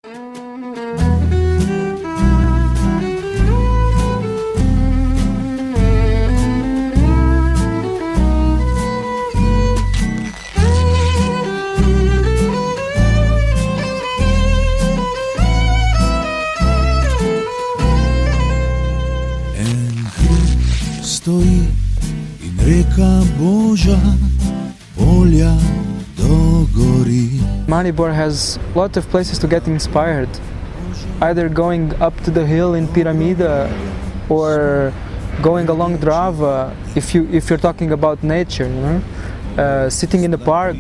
Stoji in reka Božja polja dogori. Maribor has a lot of places to get inspired, either going up to the hill in Piramida or going along Drava if you're talking about nature, you know, sitting in the park.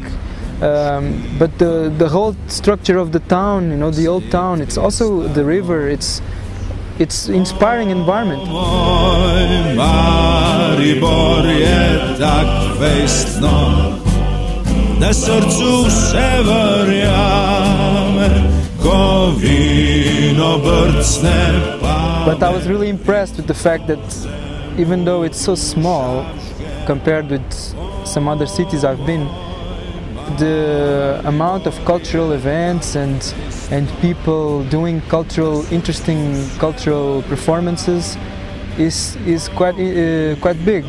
But the whole structure of the town, you know, the old town, it's also the river, it's inspiring environment. Maribor je tak fejstno, da srcu vse verjame, ko vino brcne pa. But I was really impressed with the fact that even though it's so small compared with some other cities I've been, the amount of cultural events and people doing interesting cultural performances is quite big,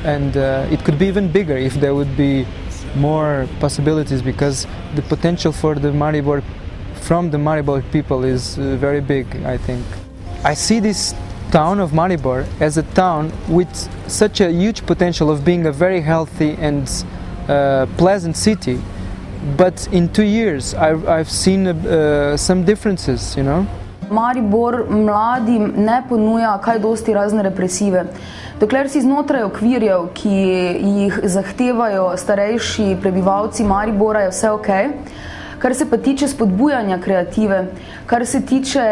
and it could be even bigger if there would be more possibilities, because the potential for the Maribor from the Maribor people is very big, I think. I see this town of Maribor as a town with such a huge potential of being a very healthy and pleasant city, but in 2 years I've seen some differences, you know. Maribor mladim ne ponuja kaj dosti razne represive. Dokler si znotraj okvirjev, ki jih zahtevajo starejši prebivalci Maribora, je vse ok. Kar se pa tiče spodbujanja kreative, kar se tiče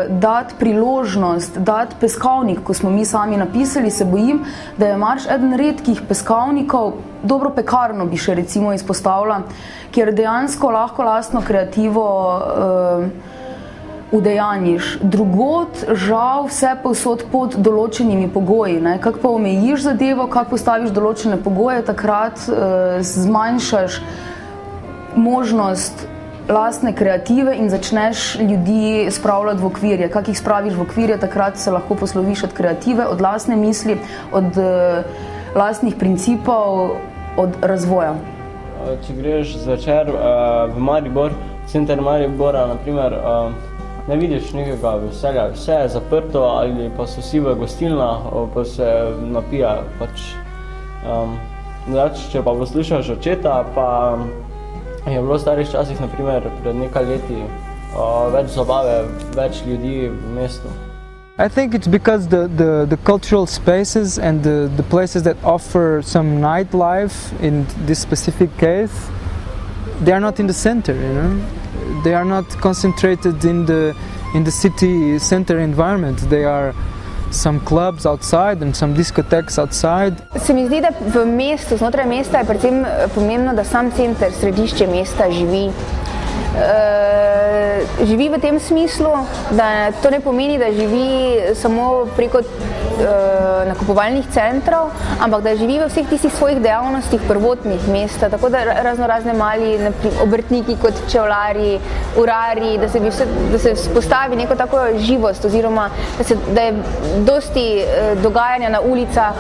dati priložnost, dati peskovnik, ko smo mi sami napisali, se bojim, da je Marš eden redkih peskovnikov, dobro pekarno bi še recimo izpostavila, kjer dejansko lahko lastno kreativo udejanjiš. Drugod žal vse povsod pod določenimi pogoji. Kako pa omejiš zadevo, kako postaviš določene pogoje, takrat zmanjšaš možnost lastne kreative in začneš ljudi spravljati v okvirje. Kako jih spraviš v okvirje, takrat se lahko posloviš od kreative, od lastne misli, od lastnih principov, od razvoja. Če greš zvečer v Maribor, center Maribora, naprimer, ne vidiš nekega veselja, vse je zaprto ali pa so vsi v gostilnah, pa se napijajo. Če pa poslušaš očeta, pa je bilo v starih časih, naprimer pred nekaj leti, več zabave, več ljudi v mestu. I think it's because the cultural spaces and the places that offer some nightlife in this specific case, they are not in the center, you know. They are not concentrated in the city center environment. They are some clubs outside and some discotheques outside. Se mi zdi, da v mestu, znotraj mesta je predvsem pomembno, da sam center, središče mesta živi. Živi v tem smislu, da to ne pomeni, da živi samo preko nakupovalnih centrov, ampak da živi v vseh tistih svojih dejavnostih prvotnih mesta, tako da razne mali obrtniki kot čevljarji, urarji, da se spostavi neko tako živost oziroma da je dosti dogajanja na ulicah.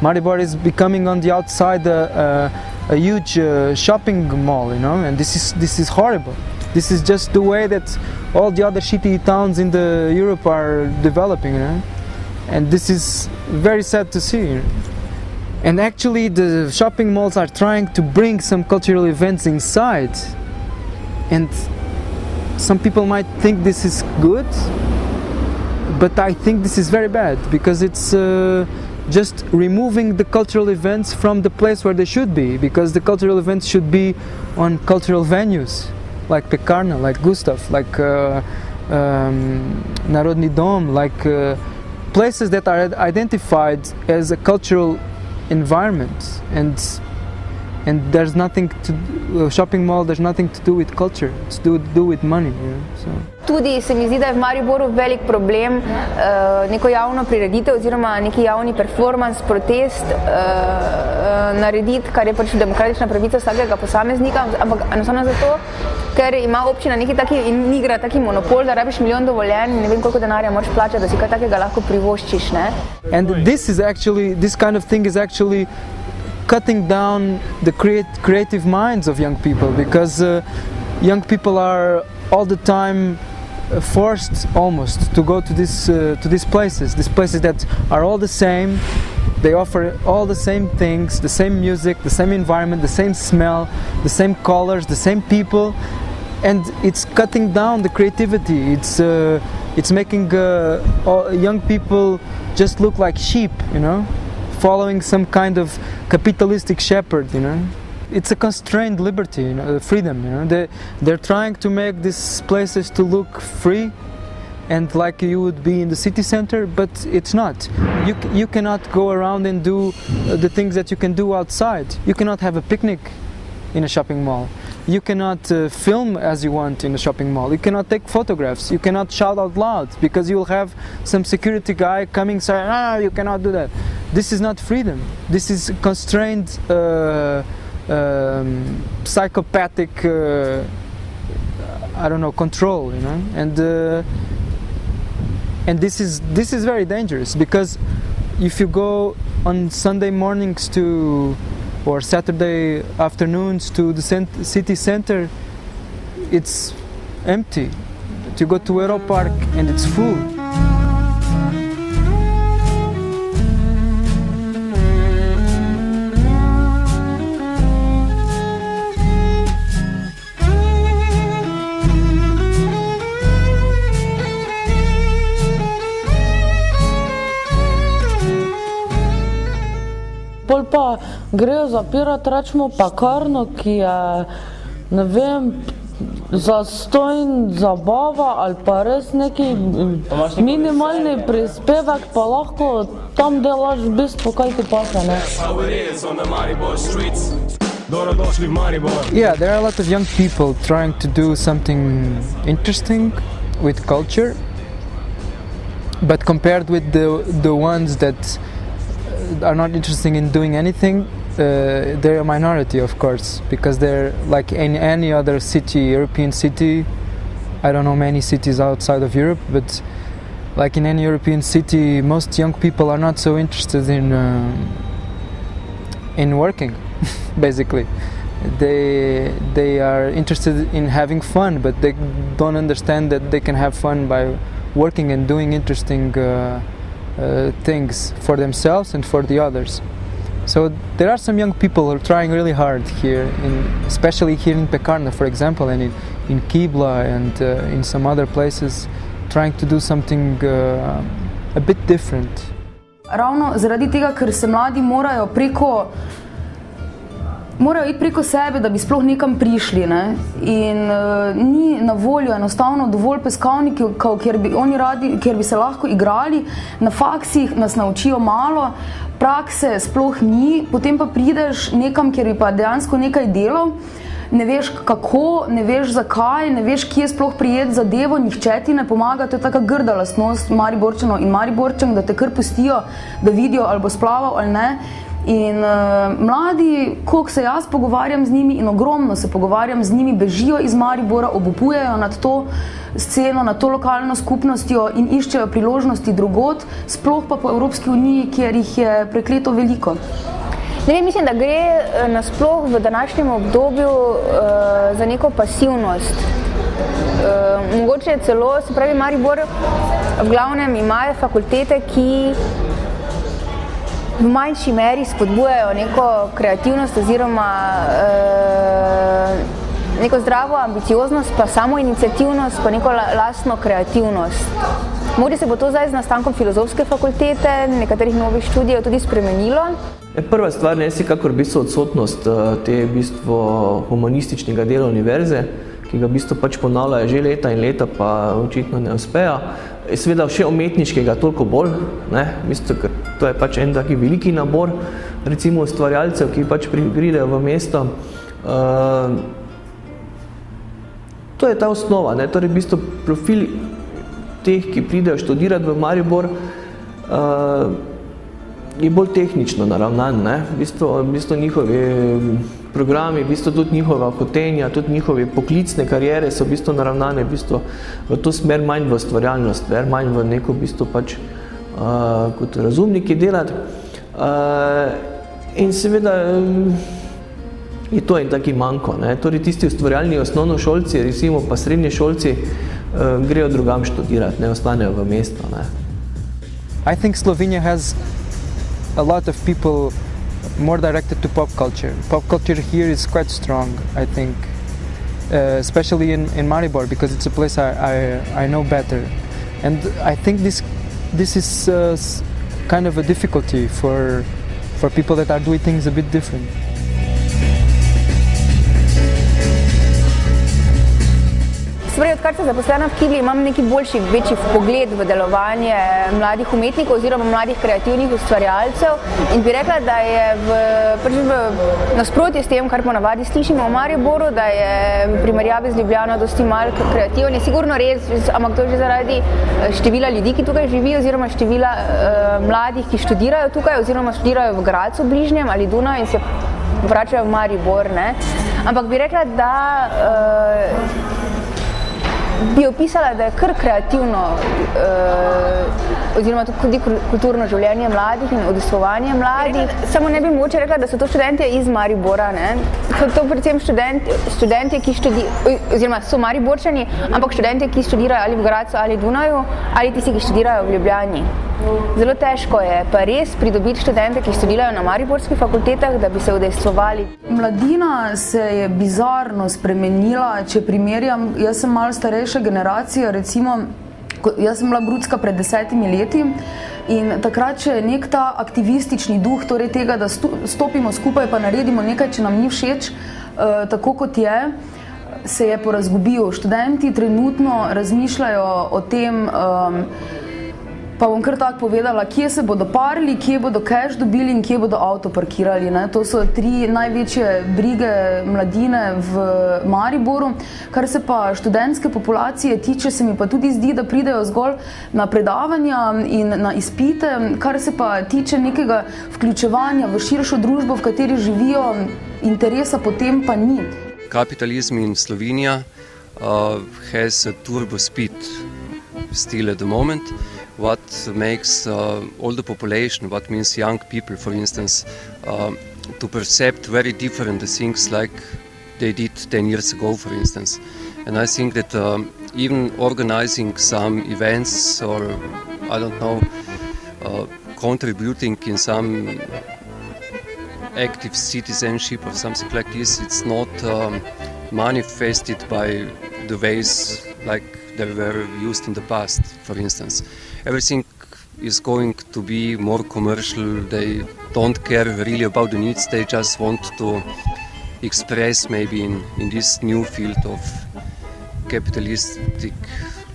Maribor is becoming on the outside a huge shopping mall, you know, and this is horrible. This is just the way that all the other shitty towns in Europe are developing, you know, and this is very sad to see. You know? And actually, the shopping malls are trying to bring some cultural events inside, and some people might think this is good, but I think this is very bad because it's just removing the cultural events from the place where they should be, because the cultural events should be on cultural venues like Pekarna, like Gustav, like Narodni Dom, like places that are identified as a cultural environment. And And there's nothing to shopping mall. There's nothing to do with culture. It's to do with money. So. Tudi se mi zdi, da je v Mariboru velik problem neko javno prireditev oziroma neki javni performance, protest narediti, kar je pač demokratična pravica vsakega posameznika, ampak enostavno zato, ker ima občina neki taki in igra taki monopol, da rabiš milijon dovoljenj in ne vem koliko denarja moraš plačati, da si kaj takega lahko privoščiš, ne? And this kind of thing is actually cutting down the creative minds of young people, because young people are all the time forced almost to go to these places that are all the same. They offer all the same things, the same music, the same environment, the same smell, the same colors, the same people, and it's cutting down the creativity. It's making young people just look like sheep, you know, following some kind of capitalistic shepherd, you know. It's a constrained liberty, you know, freedom, you know. They're trying to make these places to look free and like you would be in the city center, but it's not. You cannot go around and do the things that you can do outside. You cannot have a picnic in a shopping mall. You cannot film as you want in a shopping mall. You cannot take photographs. You cannot shout out loud because you will have some security guy coming saying, you cannot do that. This is not freedom. This is constrained psychopathic I don't know, control, you know, and this is very dangerous, because if you go on Sunday mornings or Saturday afternoons to the city center, it's empty. You go to Aeropark and it's full. Pol pa grejo zapirati, rečemo, pekarno, ki je, ne vem, zastonj zabava ali pa res neki minimalni prispevek, pa lahko tam delaš v bistvu, kaj ti pasa, ne? Yeah, there are a lot of young people trying to do something interesting with culture, but compared with the ones that are not interested in doing anything, they're a minority, of course, because they're like in any other city, European city. I don't know many cities outside of Europe, but like in any European city, most young people are not so interested in working. Basically, they are interested in having fun, but they don't understand that they can have fun by working and doing interesting things for themselves and for the others. So there are some young people who are trying really hard here, especially here in Pekarna, for example, and in Kibla and in some other places, trying to do something a bit different. Ravno zaradi tega, ker se mladi morajo iti preko sebe, da bi sploh nekam prišli, ne? In ni na voljo enostavno dovolj peskovnikov, kjer bi se lahko igrali. Na faksih nas naučijo malo, prakse sploh ni, potem pa prideš nekam, kjer bi pa dejansko nekaj delal, ne veš kako, ne veš zakaj, ne veš kje sploh prijeti zadevo, nihče ti ne pomaga. To je taka grda lastnost Mariborčanov in Mariborčank, da te kar pustijo, da vidijo ali bo splaval ali ne. In mladi, koliko se jaz pogovarjam z njimi in ogromno se pogovarjam z njimi, bežijo iz Maribora, obupujejo nad to sceno, nad to lokalno skupnostjo in iščejo priložnosti drugod, sploh pa po Evropski uniji, kjer jih je prekleto veliko. Ne vem, mislim, da gre nasploh v današnjem obdobju za neko pasivnost. Mogoče celo, se pravi, Maribor v glavnem imajo fakultete, ki v manjši meri spodbujajo neko kreativnost oziroma neko zdravo ambicioznost, pa samo iniciativnost, pa neko lastno kreativnost. Mogoče se bo to zdaj z nastankom filozofske fakultete, nekaterih novih študijev tudi spremenilo. Prva stvar je vsekakor v bistvu odsotnost te v bistvu humanističnega dela univerze, ki ga v bistvu pač ponavljajo že leta in leta, pa očitno ne uspejo. seveda še umetniškega toliko bolj, ne, mislim, ker to je pač en taki veliki nabor, recimo ustvarjalcev, ki pač pridejo v mesto. To je ta osnova, ne, torej v bistvu profil teh, ki pridejo študirati v Maribor, je bolj tehnično naravnan, ne, v bistvu njihovi programi, v bistvu tudi njihova hotenja, tudi njihove poklicne karijere so v bistvu naravnane v bistvu v to smer manj v ustvarjalnost, manj v neko v bistvu pač kot razumniki delati. In seveda je to en taki manko, ne, torej tisti ustvarjalni osnovnošolci, recimo pa srednješolci grejo drugam študirati, ne ostanejo v mesto, ne. I think Slovenia has a lot of people more directed to pop culture. Pop culture here is quite strong, I think, especially in Maribor, because it's a place I know better. And I think this is kind of a difficulty for people that are doing things a bit different. Odkar sem zaposlena v Kibli, imam neki boljši, večji pogled v delovanje mladih umetnikov oziroma mladih kreativnih ustvarjalcev in bi rekla, da je v nasprotju s tem, kar ponavadi slišimo v Mariboru, da je v primerjavi z Ljubljano dosti malo kreativen. Je sigurno res, ampak to je že zaradi števila ljudi, ki tukaj živijo, oziroma števila mladih, ki študirajo tukaj oziroma študirajo v Gradcu bližnjem ali Dunaju in se vračajo v Maribor, ne. Ampak bi rekla, da bi opisala, da je kar kreativno oziroma tudi kulturno življenje mladih in udejstvovanje mladih. Samo ne bi mogoče rekla, da so to študentje iz Maribora, ne. So to predvsem študentje, ki oziroma so Mariborčani, ampak študentje, ki študirajo ali v Gradcu ali Dunaju, ali tisti, ki študirajo v Ljubljani. Zelo težko je pa res pridobiti študente, ki študirajo na mariborskih fakultetah, da bi se udejstvovali. Mladina se je bizarno spremenila, če primerjam, jaz sem malo starejša generacija, recimo, jaz sem bila brucka pred 10 leti in takrat, če je nek ta aktivistični duh, torej tega, da stopimo skupaj pa naredimo nekaj, če nam ni všeč, tako kot je, se je porazgubil. Študenti trenutno razmišljajo o tem, pa bom kar tako povedala, kje se bodo parili, kje bodo cash dobili in kje bodo avto parkirali, ne. To so 3 največje brige mladine v Mariboru. Kar se pa študentske populacije tiče, se mi pa tudi zdi, da pridejo zgolj na predavanja in na izpite. Kar se pa tiče nekega vključevanja v širšo družbo, v kateri živijo, interesa potem pa ni. Capitalism in Slovenia has a turbo speed still at the moment. What makes all the population, what means young people, for instance, to perceive very different things like they did 10 years ago, for instance. And I think that even organizing some events or, I don't know, contributing in some active citizenship or something like this, it's not manifested by the ways like they were used in the past, for instance. Everything is going to be more commercial. They don't care really about the needs. They just want to express maybe in this new field of capitalistic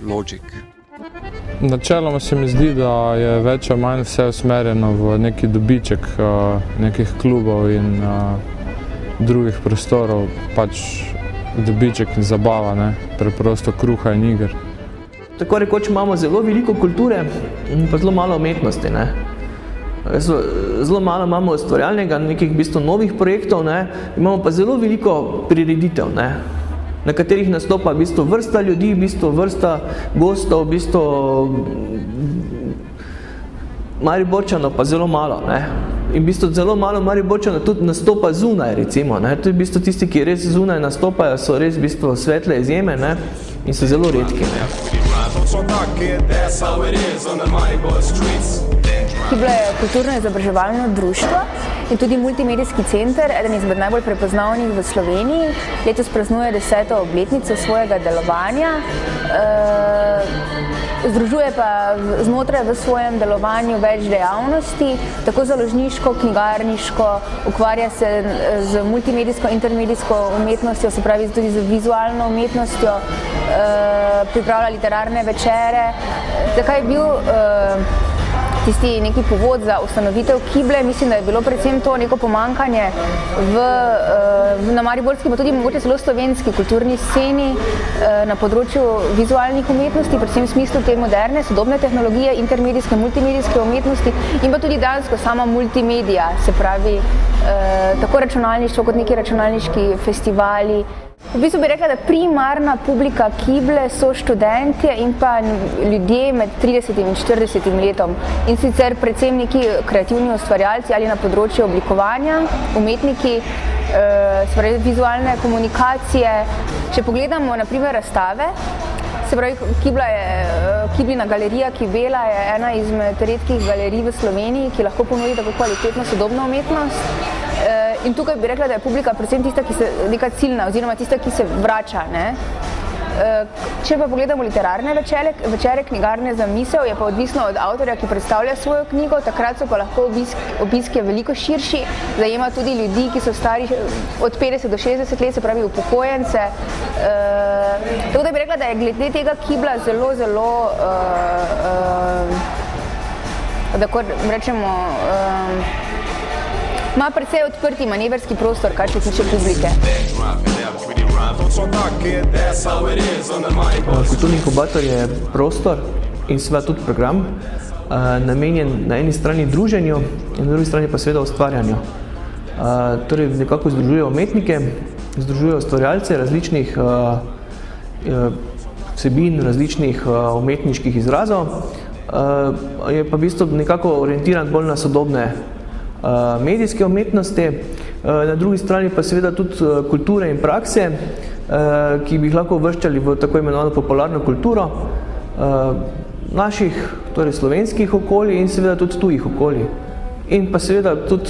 logic. Načeloma se mi zdi, da je več ali manj vse usmerjeno v neki dobiček nekih klubov in drugih prostorov, pač dobiček in zabava, ne, preprosto kruha in iger. Tako rekoč imamo zelo veliko kulture in pa zelo malo umetnosti, ne. Zelo malo imamo ustvarjalnega, nekih v bistvu novih projektov, ne. Imamo pa zelo veliko prireditev, ne, na katerih nastopa v bistvu vrsta ljudi, v bistvu vrsta gostov, v bistvu Mariborčanov pa zelo malo, ne. In v bistvu zelo malo Mariborčanov tudi nastopa zunaj, recimo, ne. Tudi v bistvu tisti, ki res zunaj nastopajo, so res v bistvu svetle izjeme, ne, in so zelo redki, ne. Kibla je kulturno-izobraževalno društvo in tudi multimedijski center, eden izmed najbolj prepoznavnih v Sloveniji. Letos praznuje 10. obletnico svojega delovanja. Združuje pa znotraj v svojem delovanju več dejavnosti, tako založniško, knjigarniško, ukvarja se z multimedijsko, intermedijsko umetnostjo, se pravi tudi z vizualno umetnostjo, pripravlja literarne večere, zakaj je bil tisti neki povod za ustanovitev Kible. Mislim, da je bilo predvsem to neko pomankanje na mariborski, pa tudi mogoče celo slovenski kulturni sceni na področju vizualnih umetnosti, predvsem v smislu te moderne, sodobne tehnologije, intermedijske, multimedijske umetnosti in pa tudi dejansko sama multimedija, se pravi tako računalništvo kot neki računalniški festivali. V bistvu bi rekla, da primarna publika Kible so študentje in pa ljudje med 30 in 40 letom. In sicer predvsem neki kreativni ustvarjalci ali na področju oblikovanja, umetniki, vizualne komunikacije. Če pogledamo na primer razstave, se pravi, Kiblina galerija Kibela je ena izmed redkih galerij v Sloveniji, ki lahko ponudi tako kvalitetno sodobno umetnost. In tukaj bi rekla, da je publika predvsem tista, ki se neka ciljna, oziroma tista, ki se vrača, ne. Če pa pogledamo literarne večere, knjigarne za misel, je pa odvisno od avtorja, ki predstavlja svojo knjigo, takrat so pa lahko obiski veliko širši, zajema tudi ljudi, ki so stari od 50 do 60 let, se pravi upokojence. Tako da bi rekla, da je glede tega Kibla zelo, tako rečemo, ima precej odprti manevrski prostor, kar se tiče publike. Kulturni inkubator je prostor in seveda tudi program, namenjen na eni strani druženju in na drugi strani pa seveda ustvarjanju. Torej nekako združuje umetnike, združuje ustvarjalce različnih vsebin, različnih umetniških izrazov, je pa v bistvu nekako orientiran bolj na sodobne medijske umetnosti, na drugi strani pa seveda tudi kulture in prakse, ki bi jih lahko uvrščali v tako imenovano popularno kulturo naših, torej slovenskih okolij in seveda tudi tujih okolij. In pa seveda tudi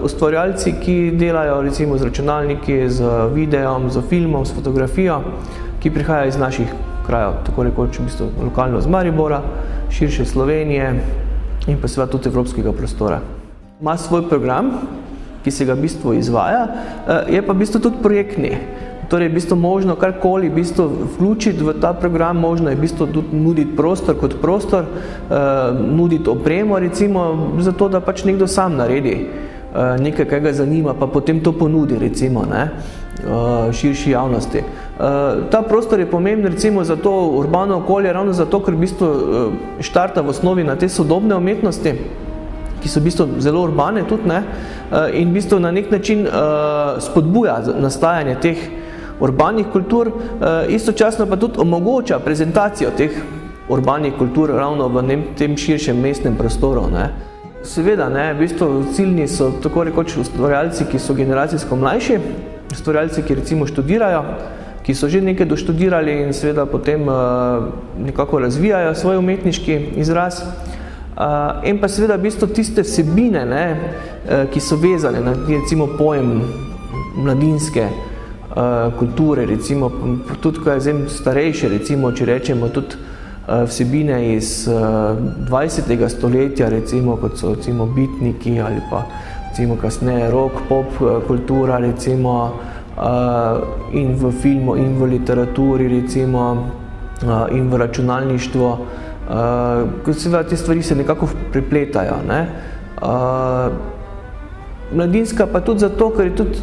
ustvarjalci, ki delajo recimo z računalniki, z videom, z filmom, s fotografijo, ki prihajajo iz naših krajev, tako rekoč v bistvu lokalno z Maribora, širše Slovenije in pa seveda tudi evropskega prostora. Ima svoj program, ki se ga v bistvu izvaja, je pa v bistvu tudi projektni. Torej, v bistvu možno karkoli v bistvu vključiti v ta program, možno je v bistvu tudi nuditi prostor kot prostor, nuditi opremo recimo, zato da pač nekdo sam naredi nekaj, kaj ga zanima, pa potem to ponudi recimo, ne, širši javnosti. Ta prostor je pomemben recimo za to urbano okolje, ravno zato, ker v bistvu štarta v osnovi na te sodobne umetnosti, ki so v bistvu zelo urbane tudi, ne, in v bistvu na nek način spodbuja nastajanje teh urbanih kultur, istočasno pa tudi omogoča prezentacijo teh urbanih kultur ravno v tem širšem mestnem prostoru, ne. Seveda, ne, v bistvu ciljni so tako rekoč ustvarjalci, ki so generacijsko mlajši, ustvarjalci, ki recimo študirajo, ki so že nekaj doštudirali in seveda potem nekako razvijajo svoj umetniški izraz. In pa seveda v bistvu tiste vsebine, ne, ki so vezane na recimo pojem mladinske kulture, recimo tudi ko je zdaj starejše, recimo, če rečemo tudi vsebine iz 20. stoletja, recimo, kot so recimo bitniki ali pa recimo kasneje rock, pop kultura, recimo, in v filmu, in v literaturi, recimo, in v računalništvu. Seveda te stvari se nekako prepletajo, ne. Mladinska pa tudi zato, ker je tudi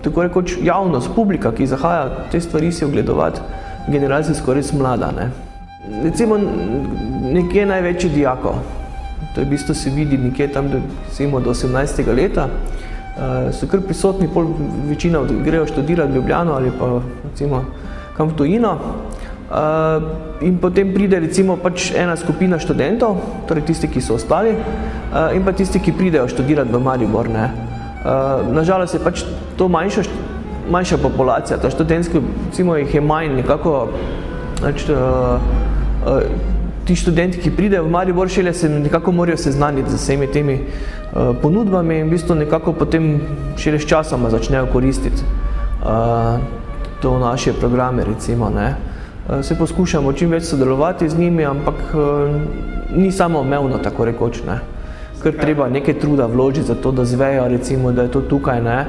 tako rekoč javnost, publika, ki zahaja te stvari si ogledovati, generacijsko res mlada, ne. Recimo nekje največji dijakov, to je v bistvu se vidi nekje tam recimo do 18. leta, so kar prisotni, pol večina grejo študirati v Ljubljano ali pa recimo kam v tujino. In potem pride recimo pač ena skupina študentov, torej tisti, ki so ostali, in pa tisti, ki pridejo študirati v Maribor, ne. Nažalost je pač to manjša populacija, ta študentski, recimo jih je manj nekako, ti študenti, ki pridejo v Maribor, šele se nekako morajo seznaniti z vsemi temi ponudbami in v bistvu nekako potem šele s časoma začnejo koristiti to naše programe, recimo, ne. Se poskušamo čim več sodelovati z njimi, ampak ni samoumevno, tako rekoč, ne. Ker treba nekaj truda vložiti za to, da zvejo, recimo, da je to tukaj, ne.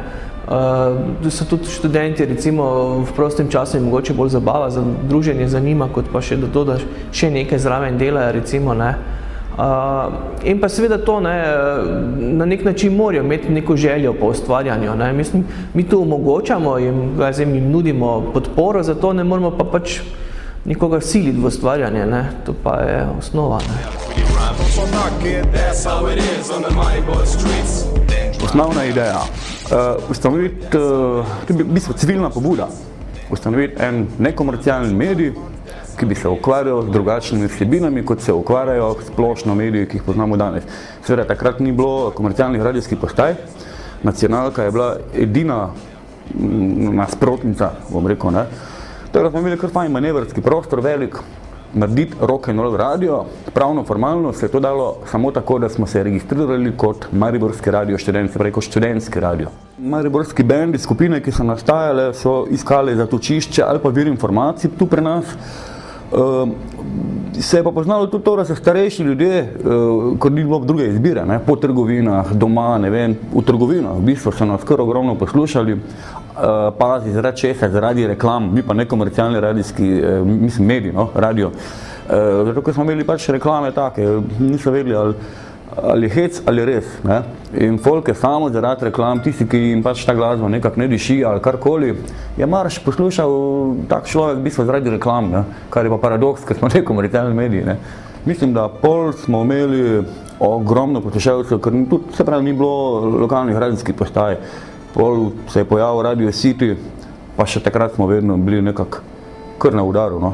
So tudi študenti recimo v prostem času in mogoče bolj zabava, za druženje zanima, kot pa še da še nekaj zraven delajo recimo, ne. In pa seveda to, ne, na nek način morajo imeti neko željo po ustvarjanju, ne. Mislim, mi to omogočamo in jim nudimo podporo, zato ne moramo pa pač nikoga siliti v ustvarjanje, ne. To pa je osnova, ne. Osnovna ideja, ustanoviti, to je v bistvu civilna pobuda, ustanoviti en nekomercialni medij, ki bi se ukvarjal z drugačnimi vsebinami, kot se ukvarjajo splošno mediji, ki jih poznamo danes. Seveda, takrat ni bilo komercialnih radijskih postaj, Nacionalka je bila edina nasprotnica, bom rekel, ne. Tako smo imeli kar fajn manevrski prostor, velik, narediti rock and roll radio. Pravno, formalno se je to dalo samo tako, da smo se registrirali kot Mariborski radio študent, se pravi kot študentski radio. Mariborski bendi, skupine, ki so nastajale, so iskali zatočišče ali pa vir informacij tu pri nas. Se je pa poznalo tudi to, da so starejši ljudje, ko ni bilo druge izbire, ne, po trgovinah, doma, ne vem, v trgovinah, v bistvu so nas kar ogromno poslušali, pazi, zaradi česa, zaradi reklam, mi pa nekomercialni radijski, mislim, medij, no, radio. Zato, ker smo imeli pač reklame take, niso vedeli, ali hec, ali res, ne. In folk je samo zaradi reklam, tisti, ki jim pač ta glasba nekako ne diši ali karkoli, je marš poslušal tak človek v bistvu zaradi reklam, ne, kar je pa paradoks, ker smo nekomercialni mediji, ne. Mislim, da pol smo imeli ogromno poslušalcev, ker tudi, se pravi, ni bilo lokalnih radijskih postaj. Pol se je pojavil Radio City, pa še takrat smo vedno bili nekako kar na udaru, no.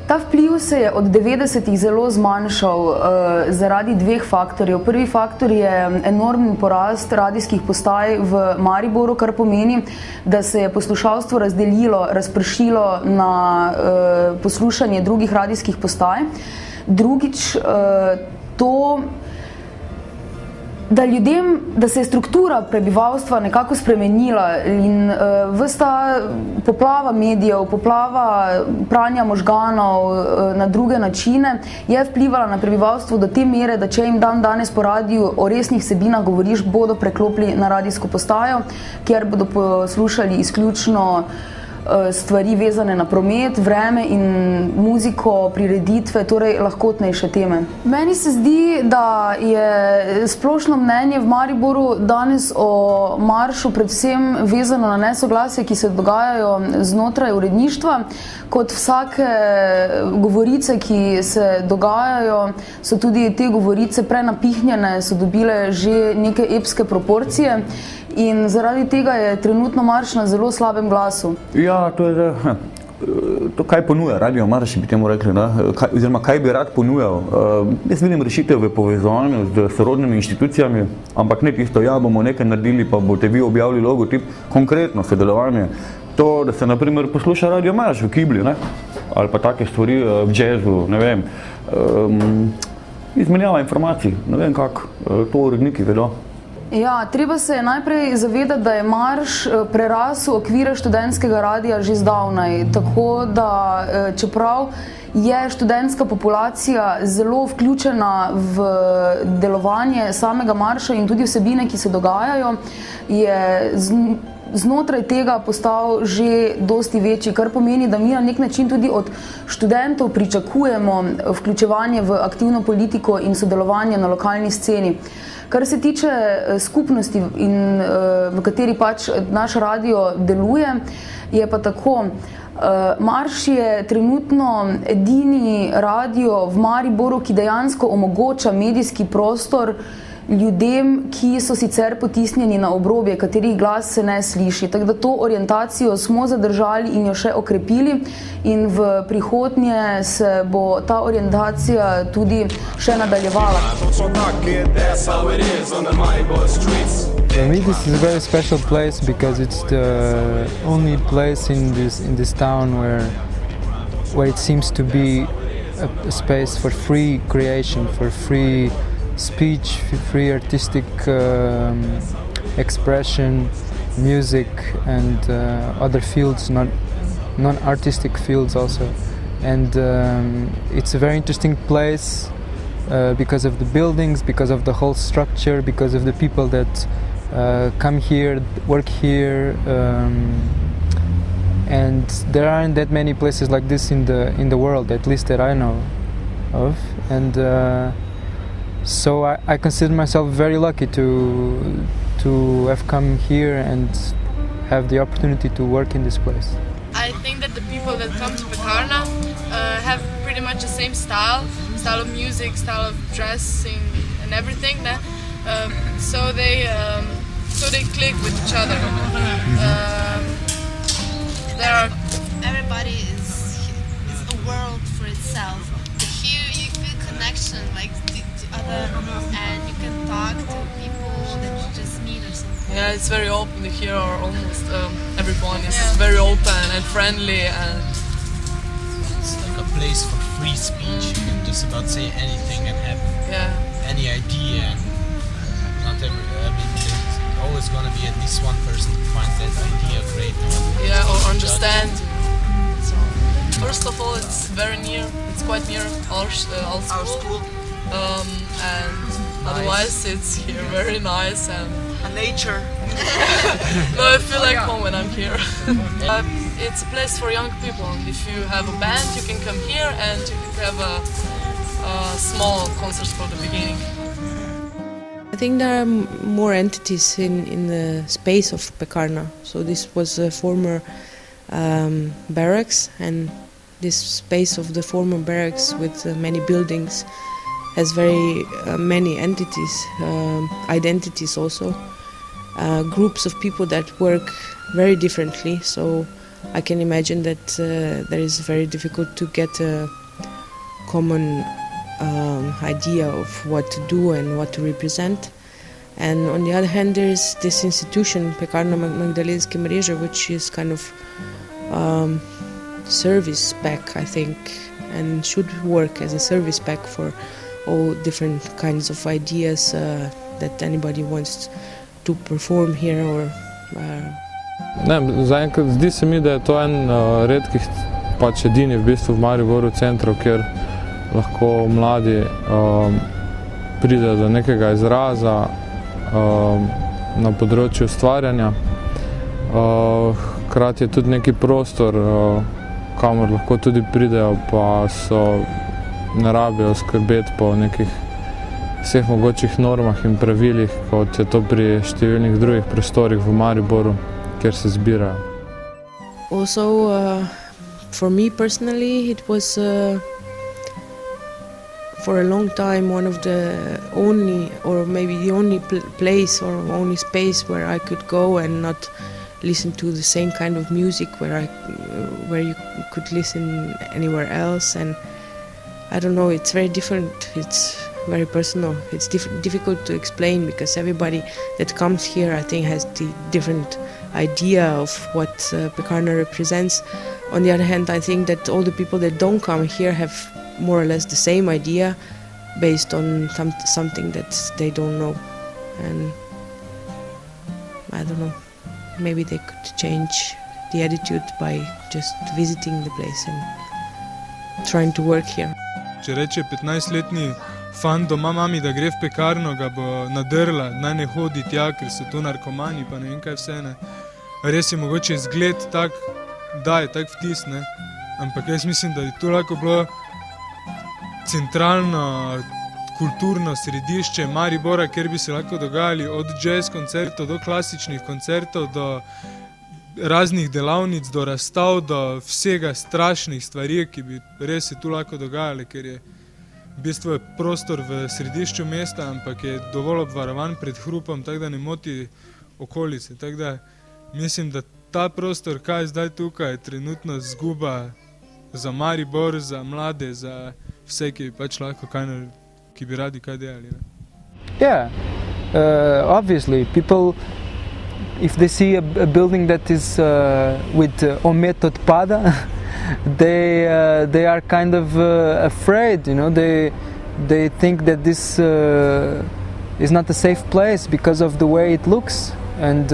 Ta vpliv se je od 90-ih zelo zmanjšal zaradi dveh faktorjev. Prvi faktor je enormni porast radijskih postaj v Mariboru, kar pomeni, da se je poslušalstvo razdelilo, razpršilo na poslušanje drugih radijskih postaj. Drugič, to, da se je struktura prebivalstva nekako spremenila in ves ta poplava medijev, poplava pranja možganov na druge načine je vplivala na prebivalstvo do te mere, da če jim danes po radiju o resnih vsebinah govoriš, bodo preklopili na radijsko postajo, kjer bodo poslušali izključno stvari vezane na promet, vreme in muziko, prireditve, torej lahkotnejše teme. Meni se zdi, da je splošno mnenje v Mariboru danes o maršu predvsem vezano na nesoglasje, ki se dogajajo znotraj uredništva. Kot vsake govorice, ki se dogajajo, so tudi te govorice prenapihnjene, so dobile že neke epske proporcije. In zaradi tega je trenutno marš na zelo slabem glasu. Ja, to kaj ponuja Radio Marš, bi temu rekli, ne? Oziroma kaj bi rad ponujal. Jaz vidim rešitev v povezovanju z sorodnimi inštitucijami, ampak ne tisto, ja, bomo nekaj naredili, pa boste vi objavili logotip, konkretno sodelovanje. To, da se na primer posluša Radio Marš v Kibli, ne? Ali pa take stvari v džezu, ne vem. Izmenjava informacij, ne vem kako, to uredniki vedo. Ja, treba se je najprej zavedati, da je marš prerasel okvire študentskega radija že zdavnaj, tako da čeprav je študentska populacija zelo vključena v delovanje samega marša in tudi vsebine, ki se dogajajo, je znotraj tega postal že dosti večji, kar pomeni, da mi na nek način tudi od študentov pričakujemo vključevanje v aktivno politiko in sodelovanje na lokalni sceni. Kar se tiče skupnosti, v kateri pač naš radio deluje, je pa tako. Marš je trenutno edini radio v Mariboru, ki dejansko omogoča medijski prostor ljudem, ki so sicer potisnjeni na obrobje, katerih glas se ne sliši. Tako da to orientacijo smo zadržali in jo še okrepili in v prihodnje se bo ta orientacija tudi še nadaljevala. For me this is a very special place because it's the only place in this town where it seems to be a space for free creation, for free speech, free artistic expression, music and other fields, non-artistic fields also. And it's a very interesting place because of the buildings, because of the whole structure, because of the people that come here, work here, and there aren't that many places like this in the world, at least that I know of. And so I consider myself very lucky to have come here and have the opportunity to work in this place. I think that the people that come to Pekarna have pretty much the same style of music, style of dressing and everything. So they click with each other. Everybody is a world for itself. Here you feel connection, like to other, and you can talk to people that you just meet or something. Yeah, it's very open here. Almost everyone is very open and friendly, and it's like a place for free speech. You can just about say anything and have any idea. And not every. I mean, there's always going to be at least one person who finds that idea great. Or understand. So, first of all, it's very near. It's quite near our school. And otherwise, it's here very nice and nature. No, I feel like home when I'm here. It's a place for young people. And if you have a band, you can come here and you can have a small concerts for the beginning. I think there are more entities in the space of Pekarna. So this was a former barracks, and this space of the former barracks with many buildings has very many entities, identities also, groups of people that work very differently. So I can imagine that there is very difficult to get a common idea of what to do and what to represent. And on the other hand, there is this institution, Pekarna Magdalenske mreže, which is kind of service pack, I think, and should work as a service pack for all different kinds of ideas that anybody wants to perform here or. Zaenkrat zdi se mi, da je to en redkih, pač edini v bistvu v Mariboru centrov, kjer lahko mladi pridejo do nekega izraza na področju ustvarjanja. Hkrati je tudi neki prostor, kamor lahko tudi pridejo, pa ne rabijo skrbeti po nekih vseh mogočih normah in pravilih, kot je to pri številnih drugih prostorih v Mariboru, kjer se zbirajo. Also, for me personally, it was for a long time one of the only, or maybe the only place or only space where I could go and not listen to the same kind of music where you could listen anywhere else. And I don't know, it's very different, it's very personal. It's difficult to explain because everybody that comes here, I think, has the different idea of what Pekarna represents. On the other hand, I think that all the people that don't come here have more or less the same idea based on something that they don't know. And I don't know, maybe they could change the attitude by just visiting the place and trying to work here. Če reče 15-letni fan doma mami, da gre v pekarno, ga bo nadrla, naj ne hodi tja, ker so tu narkomani, pa ne vem kaj vse, ne. Res je mogoče izgled tak, daje tak vtis, ne. Ampak jaz mislim, da bi tu lahko bilo centralno kulturno središče Maribora, kjer bi se lahko dogajali od jazz koncertov do klasičnih koncertov, do raznih delavnic, do razstav, do vsega strašnih stvari, ki bi res se tu lahko dogajali, ker je v bistvu prostor v središču mesta, ampak je dovolj obvarovan pred hrupom, tako da ne moti okolice. Tako da mislim, da ta prostor, kaj je zdaj tukaj, je trenutno zguba za Maribor, za mlade, za vse, ki bi pač lahko ki bi radi kaj delali. Yeah, obviously, people, if they see a building that is with Omet Otpada, they are kind of afraid, you know. They think that this is not a safe place because of the way it looks, and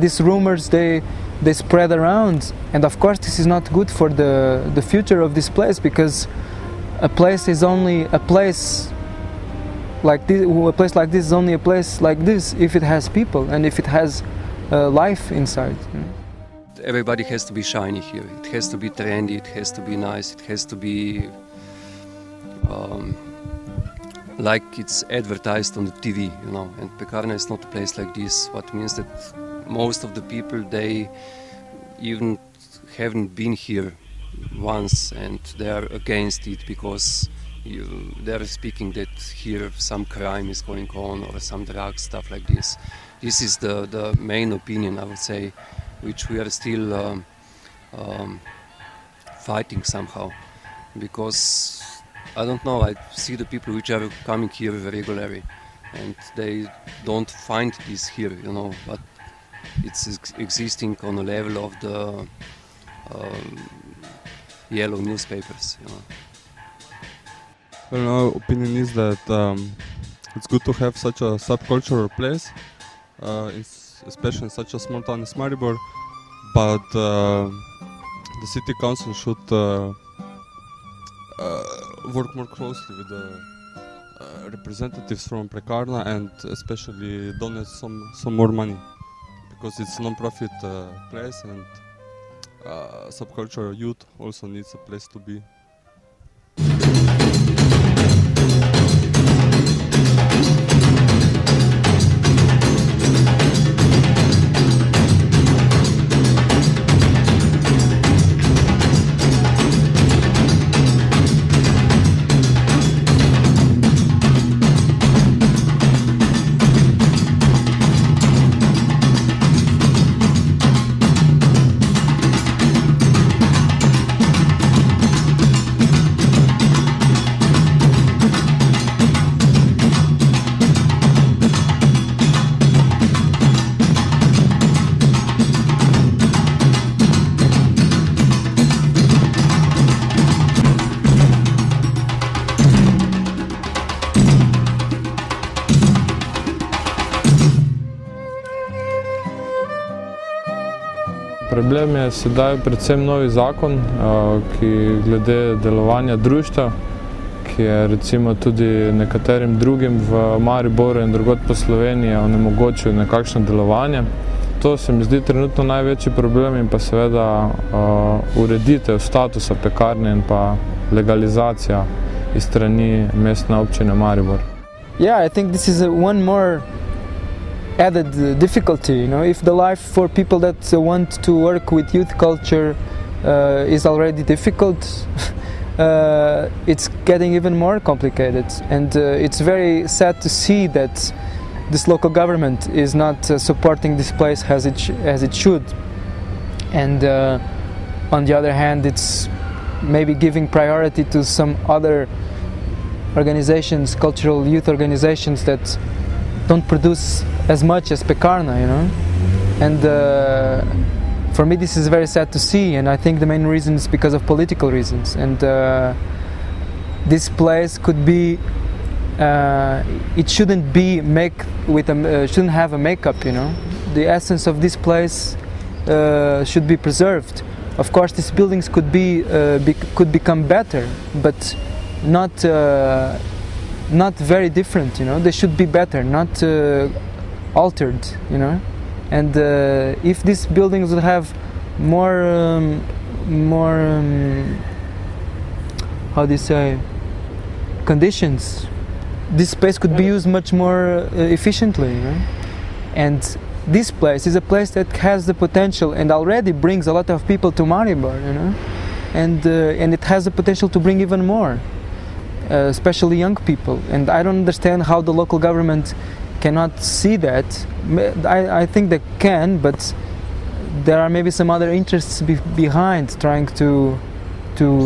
these rumors they spread around. And of course, this is not good for the future of this place, because a place is only a place like this, a place like this is only a place like this if it has people and if it has life inside. You know? Everybody has to be shiny here. It has to be trendy, it has to be nice, it has to be like it's advertised on the TV, you know. And Pekarna is not a place like this, what means that most of the people, they even haven't been here once and they are against it because they're speaking that here some crime is going on or some drug stuff like this. This is the main opinion, I would say, which we are still fighting somehow, because I don't know, I see the people which are coming here regularly and they don't find this here, you know, but it's existing on the level of the yellow newspapers, you know. Well, my opinion is that it's good to have such a subcultural place, especially in such a small town as Maribor, but the city council should work more closely with the representatives from Pekarna and especially donate some more money, because it's a non-profit place and subcultural youth also needs a place to be. Problem je sedaj predvsem novi zakon, ki glede delovanja društev, ki je recimo tudi nekaterim drugim v Mariboru in drugod po Sloveniji onemogočil nekakšno delovanje. To se mi zdi trenutno največji problem in pa seveda ureditev statusa pekarne in pa legalizacija iz strani mestne občine Maribor. Yeah, I think this is one more added difficulty, you know, if the life for people that want to work with youth culture is already difficult, it's getting even more complicated, and it's very sad to see that this local government is not supporting this place as it should, and on the other hand it's maybe giving priority to some other organizations, cultural youth organizations that don't produce as much as Pekarna, you know, and for me this is very sad to see, and I think the main reason is because of political reasons, and this place could be, it shouldn't be shouldn't have a makeup, you know. The essence of this place should be preserved. Of course, these buildings could become better, but not very different, you know. They should be better, not altered, you know. And if these buildings would have more how do you say, conditions, this place could be used much more efficiently, you know. And this place is a place that has the potential and already brings a lot of people to Maribor, you know. And it has the potential to bring even more. Especially young people, and I don't understand how the local government cannot see that. I think they can, but there are maybe some other interests behind trying to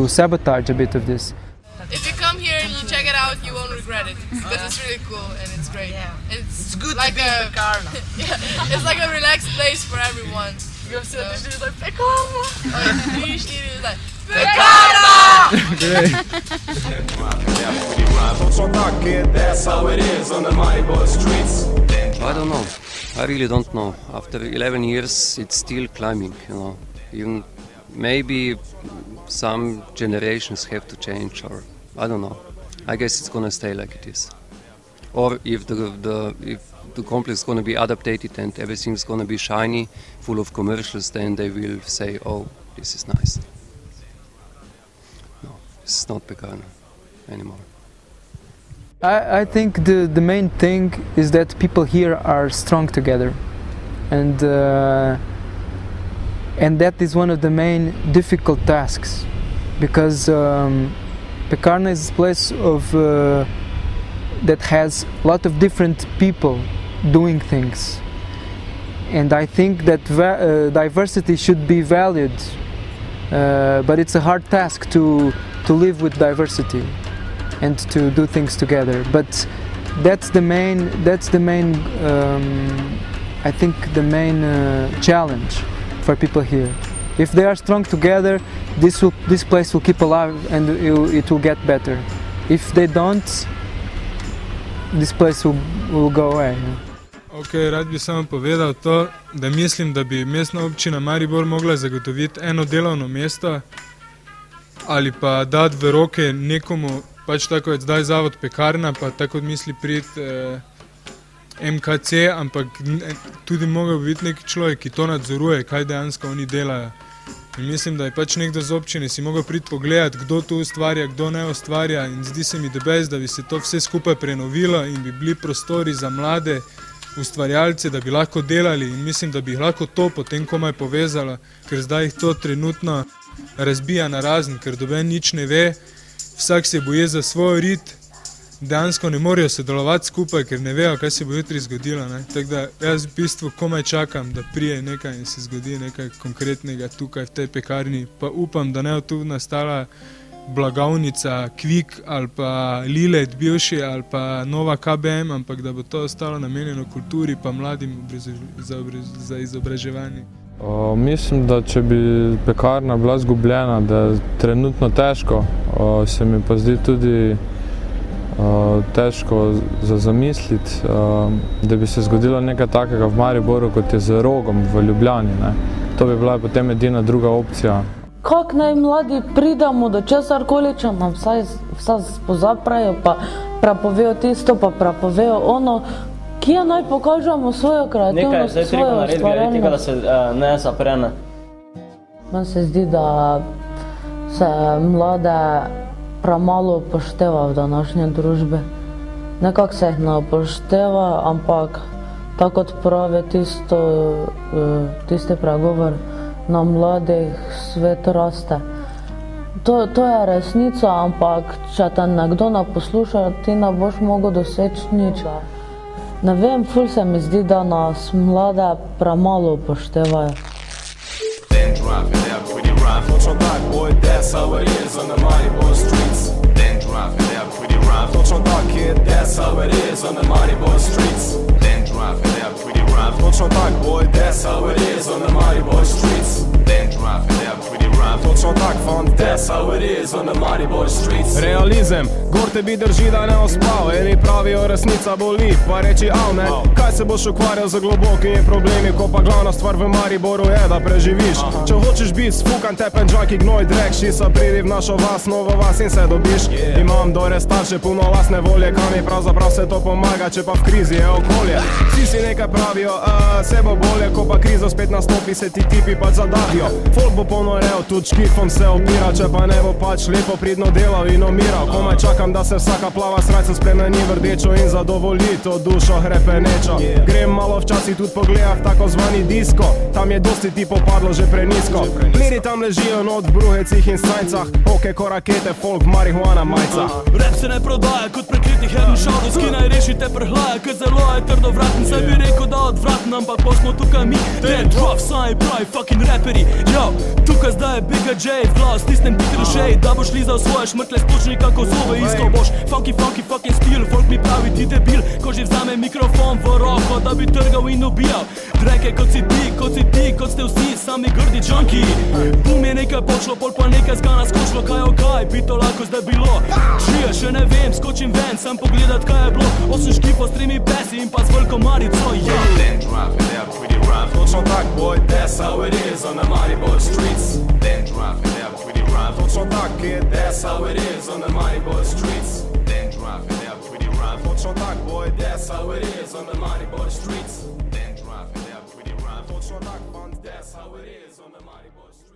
sabotage a bit of this. If you come here and you check it out, you won't regret it, because it's really cool and it's great. Yeah. It's good like to be in Pekarna. Yeah, it's like a relaxed place for everyone. You so, like Pekarna. Usually like Pekarna. I don't know. I really don't know. After 11 years, it's still climbing, you know. Even maybe some generations have to change, or I don't know. I guess it's gonna stay like it is. Or if the complex is going to be adapted and everything's going to be shiny, full of commercials, then they will say, oh, this is nice. No, this is not Pekarna anymore. I think the main thing is that people here are strong together, and that is one of the main difficult tasks, because Pekarna is a place of that has a lot of different people doing things, and I think that diversity should be valued, but it's a hard task to live with diversity and to do things together. But that's the main I think the main challenge for people here. If they are strong together, this place will keep alive and it will get better. If they don't, this place will go away. Ok, rad bi samo povedal to, da mislim, da bi mestna občina Maribor mogla zagotoviti eno delovno mesto ali pa dati v roke nekomu, pač tako je zdaj zavod Pekarna, pa tako misli priti MKC, ampak tudi mogel biti neki človek, ki to nadzoruje, kaj dejansko oni delajo. In mislim, da je pač nekdo z občine si mogel priti pogledati, kdo to ustvarja, kdo ne ustvarja, in zdi se mi the best, da bi se to vse skupaj prenovilo in bi bili prostori za mlade ustvarjalce, da bi lahko delali, in mislim, da bi lahko to potem komaj povezalo, ker zdaj jih to trenutno razbija na razen, ker doben nič ne ve, vsak se boje za svoj rit, dejansko ne morejo sodelovati skupaj, ker ne vejo, kaj se bo jutri zgodilo. Tako da jaz v bistvu komaj čakam, da prije nekaj in se zgodi nekaj konkretnega tukaj v tej pekarni, pa upam, da ne bo tu nastala blagovnica Kvik ali pa Lilet bivši ali pa nova KBM, ampak da bo to ostalo namenjeno kulturi pa mladim za izobraževanje. Mislim, da če bi pekarna bila zgubljena, da je trenutno težko, se mi pa zdi tudi težko za zamisliti, da bi se zgodilo nekaj takega v Mariboru, kot je z Rogom v Ljubljani. To bi bila potem edina druga opcija. Kako naj mladi pridemo do česarkoli, če nam vsaj pozaprajo, pa prepovejo tisto, pa prepovejo ono, kje naj pokažemo svojo kreativnost, svojo ustvarjanje. Nekaj zdaj treba narediti, da se ne zaprene. Meni se zdi, da se mlade premalo upošteva v današnje družbe. Nekako se jih ne upošteva, ampak tako kot pravi tisti pregovor, na mladih svet raste. To je resnica, ampak če te nekdo ne posluša, ti ne boš mogel doseči nič. Ne vem, ful se mi zdi, da nas mlade premalo upoštevajo. Točno tak, boy, that's how it is on the Maribor streets. Then drive, and they're pretty rough. Točno tak, kid, that's how it is on the Maribor streets. Then drive, and they're pretty rough. Točno tak, boy, that's how it is on the Maribor streets. Then drive, and they're pretty rough. Točno tak, fant, that's how it is on the Maribor streets. Realizem, gor tebi drži, da ne ospav. Eni pravijo, resnica boli, pa reči av, ne. Kaj se boš ukvarjal z globokimi problemi, ko pa glavna stvar v Mariboru je, da preživiš. Če hočeš biti sfukan, tepen, džaki, gnoj, drek, šisa, pridi v našo vas, novo vas in se dobiš. Imam dore starše, puno lasne volje, kam mi pravzaprav se to pomaga, če pa v krizi je okolje. Vsi si nekaj pravijo, se bo bolje, ko pa krizo spet nastopi, se ti tipi pač zadavijo. Folk bo ponorel, tudi škifom se opira, če pa ne bo pač lepo pridno delal in umiral. Komaj čakam, da se vsaka plava srajca spremeni v rdečo in zadovolji to dušo hrepenečo. Grem malo včasih tudi pogledat tako zvani disko, tam je dosti tipo padlo že prenisko. Miri tam ležijo not v bruhecih in sajcah, hoke ko rakete, folk, marihuana, majca. Rap se ne prodaja kot prekritih Head & Shoulders, ki naj rešite prhlaja, ker zelo je trdo vraten. Se bi rekel, da odvraten, ampak pa smo tukaj mi. Dead rough, sami pravi fucking rapperi. Yo, tukaj zdaj je Bigga J, v glav stisnem ti trošej, da boš lizal svoje šmrtle spočni kako zove, iskal boš funky fucking stil. Folk mi pravi ti debil, ko že vzame mikrofon v roko, da bi trgal in ubijal. Dreke kot si ti, kot ste vsi, sami grdi junkie. Bum je nekaj počlo, pol pa nekaj zgana skočilo, kaj okaj, bi to lahko zdaj bilo. Žije, še ne vem, skočim ven, sam pogledat kaj je bilo. 8 škifo s 3 pesi in pa z veliko marico, yeah. Then drive, and they're pretty rough. Točno tak, boy, that's how it is on the Maribor streets. Then drive, and they're pretty rough. Točno tak, kid, that's how it is on the Maribor streets. Then drive, and they're pretty rough. Točno tak, boy, that's how it is on the Maribor streets. Then drive, and they're pretty rough. Točno tak, fans, that's how it is on the Maribor streets.